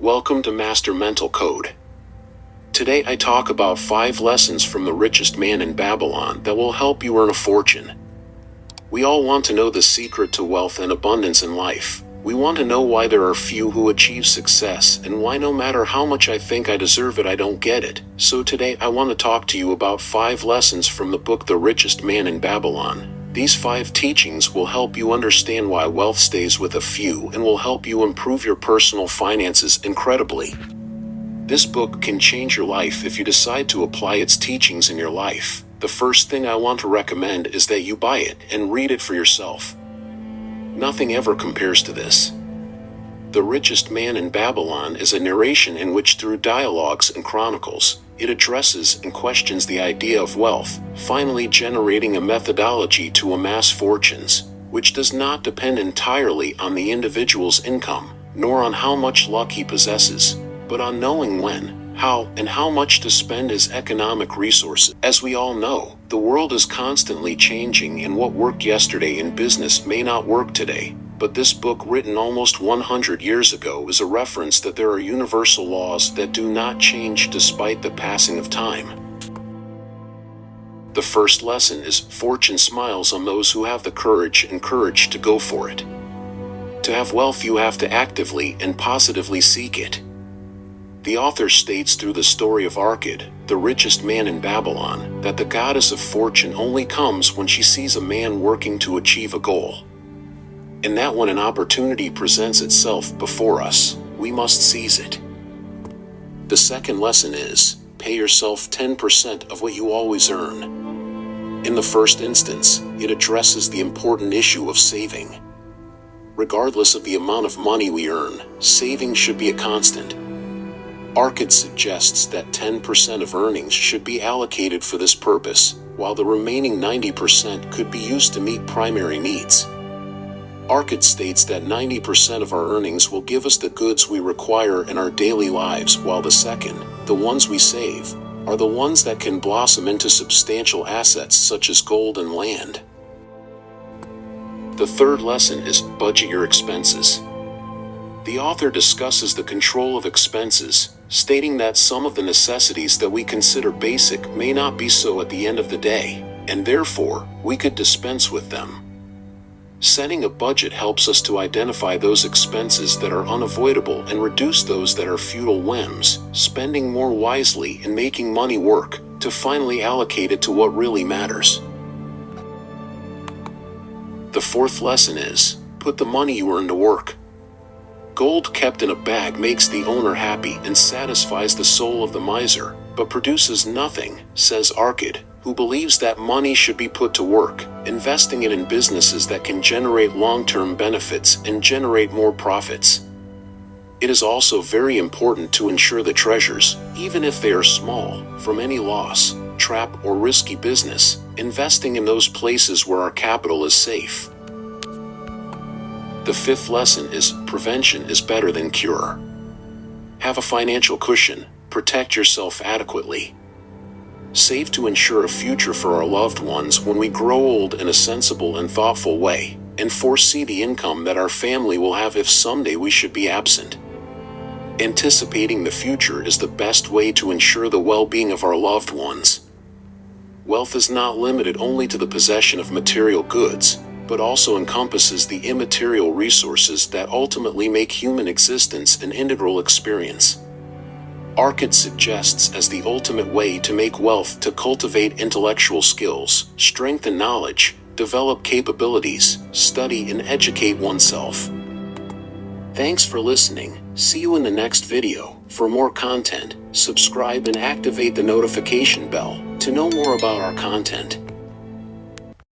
Welcome to MasterMentalCode. Today I talk about 5 lessons from the richest man in Babylon that will help you earn a fortune. We all want to know the secret to wealth and abundance in life. We want to know why there are few who achieve success and why no matter how much I think I deserve it, I don't get it. So today I want to talk to you about 5 lessons from the book The Richest Man in Babylon. These 5 teachings will help you understand why wealth stays with a few and will help you improve your personal finances incredibly. This book can change your life if you decide to apply its teachings in your life. The first thing I want to recommend is that you buy it and read it for yourself. Nothing ever compares to this. The Richest Man in Babylon is a narration in which, through dialogues and chronicles, it addresses and questions the idea of wealth, finally generating a methodology to amass fortunes, which does not depend entirely on the individual's income, nor on how much luck he possesses, but on knowing when, how, and how much to spend his economic resources. As we all know, the world is constantly changing, and what worked yesterday in business may not work today. But this book, written almost 100 years ago, is a reference that there are universal laws that do not change despite the passing of time. The first lesson is, fortune smiles on those who have the courage and courage to go for it. To have wealth, you have to actively and positively seek it. The author states through the story of Arcade, the richest man in Babylon, that the goddess of fortune only comes when she sees a man working to achieve a goal. And that when an opportunity presents itself before us, we must seize it. The second lesson is, pay yourself 10% of what you always earn. In the first instance, it addresses the important issue of saving. Regardless of the amount of money we earn, saving should be a constant. Arcade suggests that 10% of earnings should be allocated for this purpose, while the remaining 90% could be used to meet primary needs. Arcade states that 90% of our earnings will give us the goods we require in our daily lives, while the second, the ones we save, are the ones that can blossom into substantial assets such as gold and land. The third lesson is, budget your expenses. The author discusses the control of expenses, stating that some of the necessities that we consider basic may not be so at the end of the day, and therefore, we could dispense with them. Setting a budget helps us to identify those expenses that are unavoidable and reduce those that are futile whims, spending more wisely and making money work, to finally allocate it to what really matters. The fourth lesson is, put the money you earn to work. Gold kept in a bag makes the owner happy and satisfies the soul of the miser, but produces nothing, says Arcade, who believes that money should be put to work, investing it in businesses that can generate long-term benefits and generate more profits. It is also very important to ensure the treasures, even if they are small, from any loss, trap, or risky business, investing in those places where our capital is safe. The fifth lesson is, prevention is better than cure. Have a financial cushion, protect yourself adequately. Save to ensure a future for our loved ones when we grow old in a sensible and thoughtful way, and foresee the income that our family will have if someday we should be absent. Anticipating the future is the best way to ensure the well-being of our loved ones. Wealth is not limited only to the possession of material goods, but also encompasses the immaterial resources that ultimately make human existence an integral experience. Arcade suggests as the ultimate way to make wealth to cultivate intellectual skills, strengthen knowledge, develop capabilities, study and educate oneself. Thanks for listening. See you in the next video. For more content, subscribe and activate the notification bell to know more about our content.